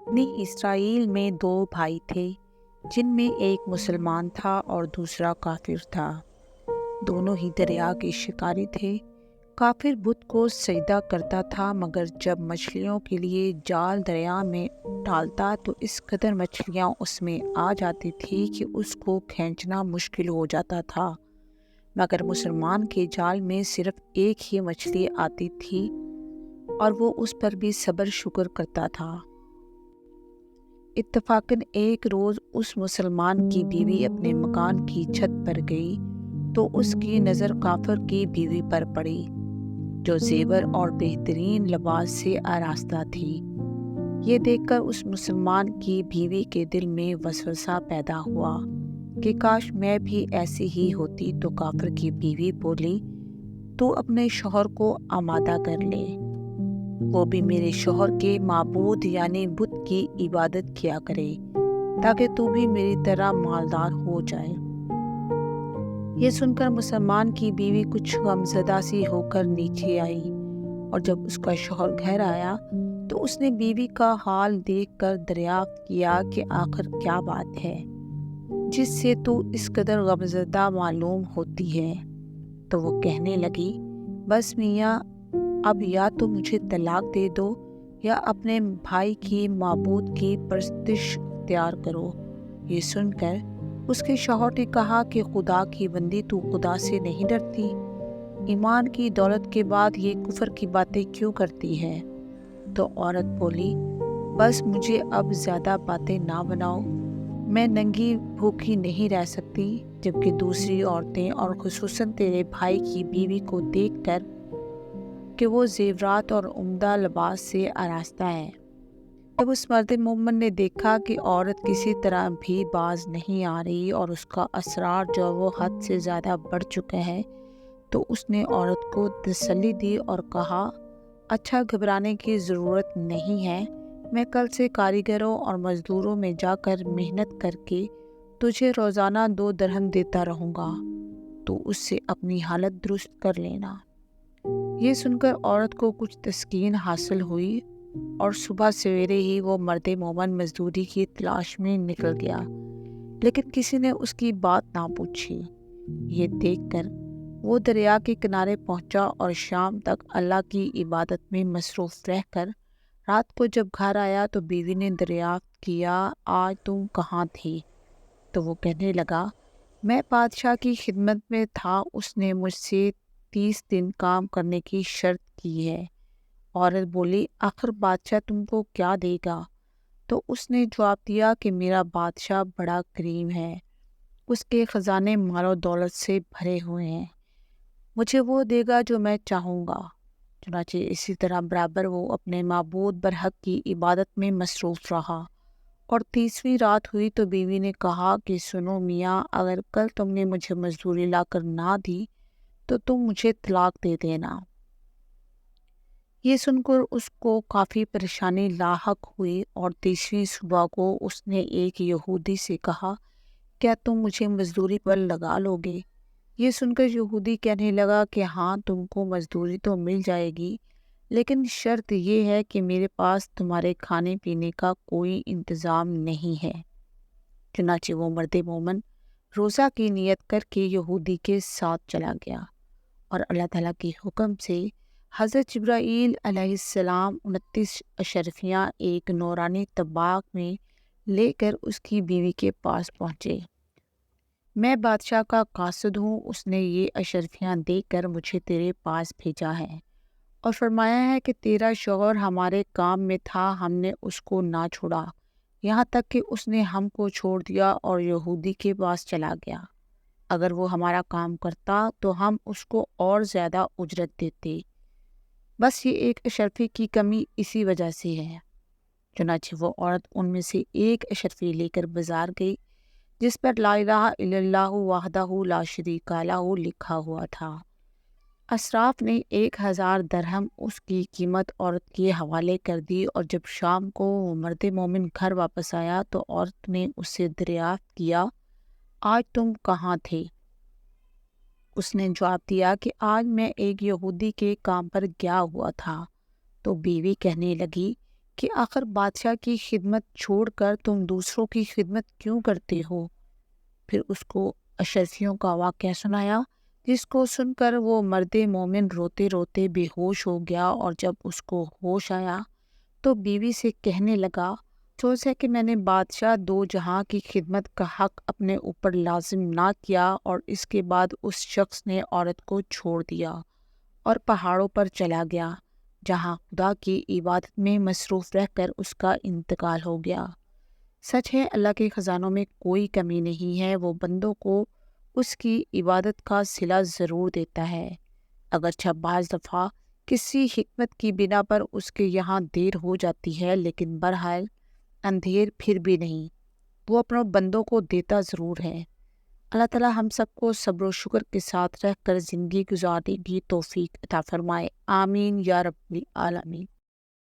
بنی اسرائیل میں دو بھائی تھے جن میں ایک مسلمان تھا اور دوسرا کافر تھا۔ دونوں ہی دریا کے شکاری تھے۔ کافر بت کو سجدہ کرتا تھا، مگر جب مچھلیوں کے لیے جال دریا میں ڈالتا تو اس قدر مچھلیاں اس میں آ جاتی تھی کہ اس کو کھینچنا مشکل ہو جاتا تھا۔ مگر مسلمان کے جال میں صرف ایک ہی مچھلی آتی تھی اور وہ اس پر بھی صبر شکر کرتا تھا۔ اتفاقاً ایک روز اس مسلمان کی بیوی اپنے مکان کی چھت پر گئی تو اس کی نظر کافر کی بیوی پر پڑی، جو زیور اور بہترین لباس سے آراستہ تھی۔ یہ دیکھ کر اس مسلمان کی بیوی کے دل میں وسوسہ پیدا ہوا کہ کاش میں بھی ایسی ہی ہوتی، تو کافر کی بیوی بولی، تو اپنے شوہر کو آمادہ کر لے، وہ بھی میرے شوہر کے معبود یعنی بت کی عبادت کیا کرے، تاکہ تو بھی میری طرح مالدار ہو جائے۔ یہ سن کر مسلمان کی بیوی کچھ غمزدہ سی ہو کر نیچے آئی، اور جب اس کا شوہر گھر آیا تو اس نے بیوی کا حال دیکھ کر دریافت کیا کہ آخر کیا بات ہے جس سے تو اس قدر غمزدہ معلوم ہوتی ہے۔ تو وہ کہنے لگی، بس میاں، اب یا تو مجھے طلاق دے دو یا اپنے بھائی کی معبود کی پرستش اختیار کرو۔ یہ سن کر اس کے شوہر نے کہا کہ خدا کی بندی، تو خدا سے نہیں ڈرتی؟ ایمان کی دولت کے بعد یہ کفر کی باتیں کیوں کرتی ہے؟ تو عورت بولی، بس مجھے اب زیادہ باتیں نہ بناؤ، میں ننگی بھوکی نہیں رہ سکتی، جبکہ دوسری عورتیں اور خصوصاً تیرے بھائی کی بیوی کو دیکھ کر کہ وہ زیورات اور عمدہ لباس سے آراستہ ہے۔ جب اس مرد مومن نے دیکھا کہ عورت کسی طرح بھی باز نہیں آ رہی اور اس کا اسرار جو وہ حد سے زیادہ بڑھ چکا ہے، تو اس نے عورت کو تسلی دی اور کہا، اچھا، گھبرانے کی ضرورت نہیں ہے، میں کل سے کاریگروں اور مزدوروں میں جا کر محنت کر کے تجھے روزانہ 2 درہم دیتا رہوں گا، تو اس سے اپنی حالت درست کر لینا۔ یہ سن کر عورت کو کچھ تسکین حاصل ہوئی اور صبح سویرے ہی وہ مرد مومن مزدوری کی تلاش میں نکل گیا، لیکن کسی نے اس کی بات نہ پوچھی۔ یہ دیکھ کر وہ دریا کے کنارے پہنچا اور شام تک اللہ کی عبادت میں مصروف رہ کر رات کو جب گھر آیا تو بیوی نے دریافت کیا، آج تم کہاں تھی؟ تو وہ کہنے لگا، میں بادشاہ کی خدمت میں تھا، اس نے مجھ سے 30 دن کام کرنے کی شرط کی ہے۔ عورت بولی، آخر بادشاہ تم کو کیا دے گا؟ تو اس نے جواب دیا کہ میرا بادشاہ بڑا کریم ہے، اس کے خزانے مال و دولت سے بھرے ہوئے ہیں، مجھے وہ دے گا جو میں چاہوں گا۔ چنانچہ اسی طرح برابر وہ اپنے معبود برحق کی عبادت میں مصروف رہا، اور 30ویں رات ہوئی تو بیوی نے کہا کہ سنو میاں، اگر کل تم نے مجھے مزدوری لا کر نہ دی تو تم مجھے طلاق دے دینا۔ یہ سن کر اس کو کافی پریشانی لاحق ہوئی، اور 30ویں صبح کو اس نے ایک یہودی سے کہا، کیا تم مجھے مزدوری پر لگا لو گے؟ یہ سن کر یہودی کہنے لگا کہ ہاں، تم کو مزدوری تو مل جائے گی، لیکن شرط یہ ہے کہ میرے پاس تمہارے کھانے پینے کا کوئی انتظام نہیں ہے۔ چنانچہ وہ مرد مومن روزہ کی نیت کر کے یہودی کے ساتھ چلا گیا، اور اللہ تعالیٰ کے حکم سے حضرت جبرائیل علیہ السلام 29 اشرفیاں ایک نورانی طباق میں لے کر اس کی بیوی کے پاس پہنچے۔ میں بادشاہ کا قاصد ہوں، اس نے یہ اشرفیاں دے کر مجھے تیرے پاس بھیجا ہے اور فرمایا ہے کہ تیرا شوہر ہمارے کام میں تھا، ہم نے اس کو نہ چھوڑا، یہاں تک کہ اس نے ہم کو چھوڑ دیا اور یہودی کے پاس چلا گیا۔ اگر وہ ہمارا کام کرتا تو ہم اس کو اور زیادہ اجرت دیتے، بس یہ ایک اشرفی کی کمی اسی وجہ سے ہے۔ چنانچہ وہ عورت ان میں سے ایک اشرفی لے کر بازار گئی، جس پر لا الہ الا اللہ وحدہ لا شریک لہ لکھا ہوا تھا۔ اشراف نے 1000 درہم اس کی قیمت عورت کے حوالے کر دی، اور جب شام کو وہ مرد مومن گھر واپس آیا تو عورت نے اس سے دریافت کیا، آج تم کہاں تھے؟ اس نے جواب دیا کہ آج میں ایک یہودی کے کام پر گیا ہوا تھا۔ تو بیوی کہنے لگی، کہ آخر بادشاہ کی خدمت چھوڑ کر تم دوسروں کی خدمت کیوں کرتے ہو؟ پھر اس کو اشرفیوں کا واقعہ سنایا، جس کو سن کر وہ مرد مومن روتے روتے بے ہوش ہو گیا، اور جب اس کو ہوش آیا تو بیوی سے کہنے لگا، افسوس ہے کہ میں نے بادشاہ دو جہاں کی خدمت کا حق اپنے اوپر لازم نہ کیا، اور اس کے بعد اس شخص نے عورت کو چھوڑ دیا اور پہاڑوں پر چلا گیا، جہاں خدا کی عبادت میں مصروف رہ کر اس کا انتقال ہو گیا۔ سچ ہے، اللہ کے خزانوں میں کوئی کمی نہیں ہے، وہ بندوں کو اس کی عبادت کا صلہ ضرور دیتا ہے، اگرچہ بعض دفعہ کسی حکمت کی بنا پر اس کے یہاں دیر ہو جاتی ہے، لیکن بہرحال اندھیر پھر بھی نہیں، وہ اپنے بندوں کو دیتا ضرور ہے۔ اللہ تعالیٰ ہم سب کو صبر و شکر کے ساتھ رہ کر زندگی گزارنے کی توفیق عطا فرمائے، آمین یا رب العالمین۔